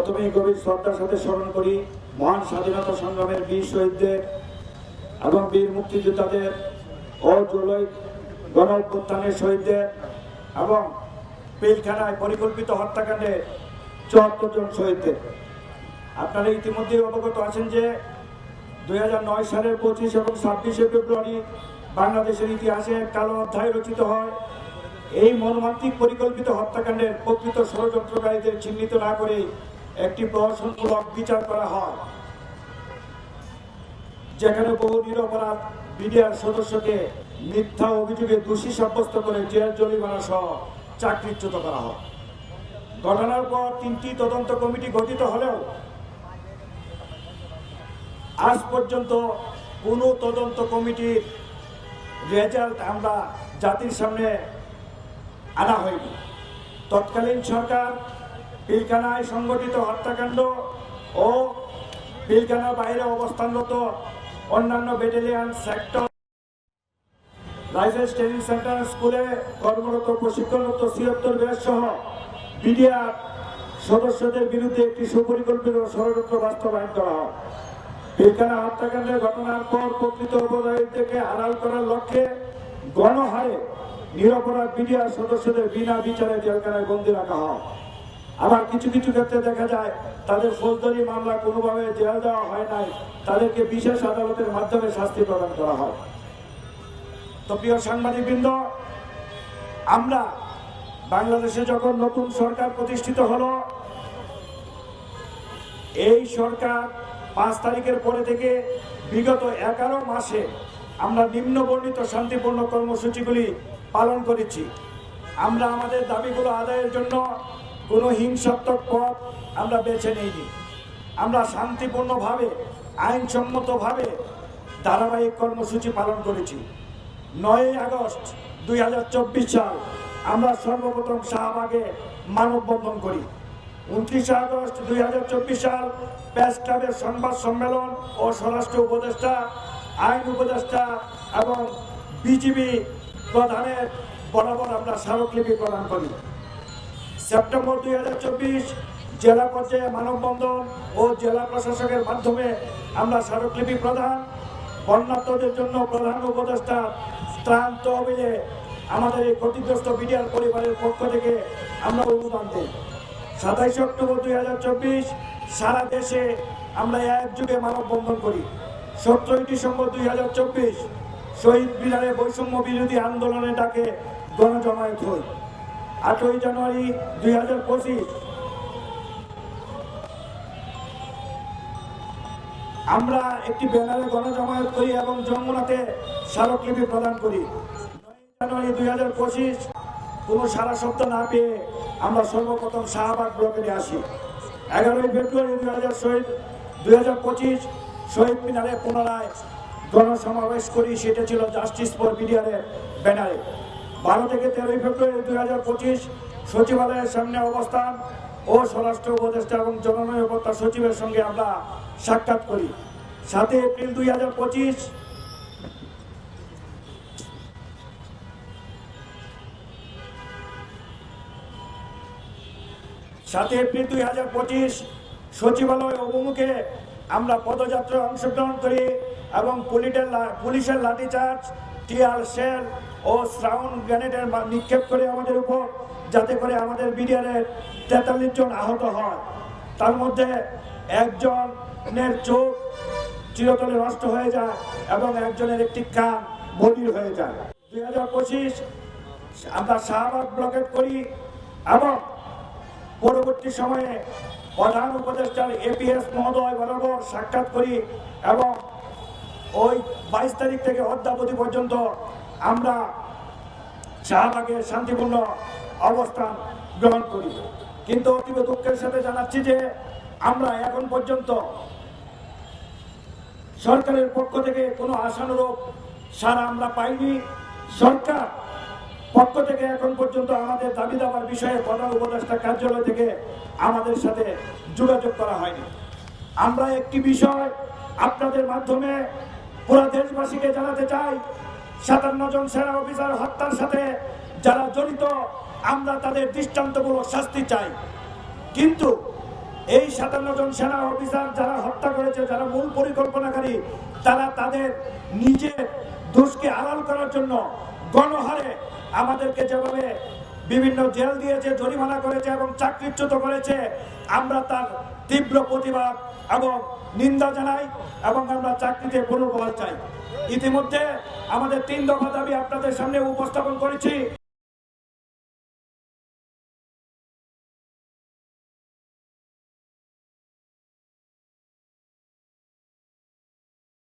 প্রথমেই গভীর শ্রদ্ধার সাথে স্মরণ করি মহান স্বাধীনতা সংগ্রামের বীর শহীদদের এবং বীর মুক্তিযোদ্ধাদের ও জুলাই গণ অভ্যুত্থানের শহীদদের এবং পিলখানায় পরিকল্পিত হত্যাকাণ্ডে ৭৪ জন শহীদদের। আপনারা ইতিমধ্যে অবগত আছেন যে 2009 সালের 25 এবং 26 ফেব্রুয়ারি বাংলাদেশের ইতিহাসে কালো অধ্যায় রচিত হয়। এই মর্মান্তিক পরিকল্পিত হত্যাকাণ্ডের প্রকৃত ষড়যন্ত্রকারীদের চিহ্নিত না করে একটি প্রহসনমূলক বিচার করা হয়, যেখানে বহু নিরপরাধ বিডিআর সদস্যকে মিথ্যা অভিযোগে দোষী সাব্যস্ত করে জেল জরিমানা সহ চাকরিচ্যুত করা হয়। ঘটনার পর 3টি তদন্ত কমিটি গঠিত হলেও আজ পর্যন্ত কোনো তদন্ত কমিটির রেজাল্ট আমরা জাতির সামনে আনা হয়নি। তৎকালীন সরকার পিলখানায় সংগঠিত হত্যাকাণ্ড ও পিলখানার বাইরে অবস্থানরত অন্যান্য battalion sector rifles training centre স্কুলে কর্মরত প্রশিক্ষণরত ৭৬ ব্যাচ সহ বিডিআর সদস্যদের বিরুদ্ধে একটি সুপরিকল্পিত ষড়যন্ত্র বাস্তবায়ন করা হয়। পিলখানা হত্যাকাণ্ডের ঘটনার পর প্রকৃত অপরাধীদেরকে আড়াল করার লক্ষ্যে গণহারে নিরপরাধ বিডিআর সদস্যদের বিনা বিচারে জেলখানায় বন্দী রাখা হয়। আবার কিছু কিছু ক্ষেত্রে দেখা যায় তাদের ফৌজদারি মামলা কোনোভাবে জেল দেওয়া হয় নাই, তাদেরকে বিশেষ আদালতের মাধ্যমে শাস্তি প্রদান করা হয়। তো প্রিয় সাংবাদিকবৃন্দ, আমরা বাংলাদেশে যখন নতুন সরকার প্রতিষ্ঠিত হলো, এই সরকার 5 তারিখের পরে থেকে বিগত 11 মাসে আমরা নিম্ন বর্ণিত শান্তিপূর্ণ কর্মসূচিগুলি পালন করেছি। আমরা আমাদের দাবিগুলো আদায়ের জন্য কোনো হিংসাত্মক পথ আমরা বেছে নিইনি। আমরা শান্তিপূর্ণভাবে আইনসম্মতভাবে ধারাবাহিক কর্মসূচি পালন করেছি। 9 আগস্ট 2024 সাল আমরা সর্বপ্রথম শাহবাগে মানববন্ধন করি। 29 আগস্ট 2024 সাল প্রেস ক্লাবের সংবাদ সম্মেলন ও স্বরাষ্ট্র উপদেষ্টা, আইন উপদেষ্টা এবং বিজিবি প্রধানের বরাবর আমরা স্মারকলিপি প্রদান করি। সেপ্টেম্বর 2024 জেলা পর্যায়ে মানববন্ধন ও জেলা প্রশাসকের মাধ্যমে আমরা স্মারকলিপি প্রদান, বন্যার্তদের জন্য প্রধান উপদেষ্টা ত্রাণ তহবিলে আমাদের এই ক্ষতিগ্রস্ত বিডিআর পরিবারের পক্ষ থেকে আমরা অনুদান দিই। 27 অক্টোবর 2024 সারা দেশে আমরা একযোগে মানববন্ধন করি। 17 ডিসেম্বর 2024 শহীদ মিনারে বৈষম্য বিরোধী আন্দোলনের ডাকে গণজমায়েত হই। 8 জানুয়ারি 2025 আমরা একটি ব্যানারে গণজমায়েত করি এবং যমুনাতে স্মারকলিপি প্রদান করি। 9 জানুয়ারি 2025 কোনো সারা শব্দ না পেয়ে আমরা সর্বপ্রথম শাহবাগ ব্লকে আসি। 11 ফেব্রুয়ারি 2025 শহীদ মিনারে পুনরায় গণসমাবেশ করি। সেটা ছিল জাস্টিস ফর বিডিআরের ব্যানারে। 12 থেকে 13 ফেব্রুয়ারি 2025 সচিবালয়ের সামনে অবস্থান ও স্বরাষ্ট্র উপদেষ্টা এবং জননিরাপত্তা সচিবের সঙ্গে আমরা সাক্ষাৎ করি। 7 এপ্রিল 2025 সচিবালয় অভিমুখে আমরা পদযাত্রায় অংশগ্রহণ করি এবং পুলিশের লাঠিচার্জ, টিয়ার শেল ও সাউন্ড গ্রেনেডের নিক্ষেপ করে আমাদের উপর, যাতে করে আমাদের বিডিআরের 43 জন আহত হয়। তার মধ্যে একজনের চোখ চিরতরে নষ্ট হয়ে যায় এবং একজনের একটি কান বধির হয়ে যায়। 2025 আমরা শাহবাগ ব্লকেট করি এবং পরবর্তী সময়ে প্রধান উপদেষ্টার এপিএস মহোদয় বরাবর সাক্ষাৎ করি এবং ওই 22 তারিখ থেকে অদ্যাবধি পর্যন্ত আমরা শাহবাগে শান্তিপূর্ণ অবস্থান গ্রহণ করি। কিন্তু অতীব দুঃখের সাথে জানাচ্ছি যে আমরা এখন পর্যন্ত সরকারের পক্ষ থেকে কোনো আশানুরূপ সাড়া আমরা পাইনি। সরকার পক্ষ থেকে এখন পর্যন্ত আমাদের দাবি দাবার বিষয়ে প্রধান উপদেষ্টা কার্যালয় থেকে আমাদের সাথে যোগাযোগ করা হয়নি। আমরা একটি বিষয় আপনাদের মাধ্যমে পুরো দেশবাসীকে জানাতে চাই, 57 জন সেনা অফিসার হত্যার সাথে যারা জড়িত আমরা তাদের দৃষ্টান্তমূলক শাস্তি চাই। কিন্তু এই 57 জন সেনা অফিসার যারা হত্যা করেছে, যারা মূল পরিকল্পনাকারী, তারা তাদের নিজের দোষকে আড়াল করার জন্য গণহারে আমাদেরকে যেভাবে বিভিন্ন জেল দিয়েছে, জরিমানা করেছে এবং চাকরিচ্যুত করেছে, আমরা তার তীব্র প্রতিবাদ এবং নিন্দা জানাই এবং আমরা চাকরিতে পুনর্বহাল চাই। ইতিমধ্যে আমাদের 3 দফা দাবি আপনাদের সামনে উপস্থাপন করেছি।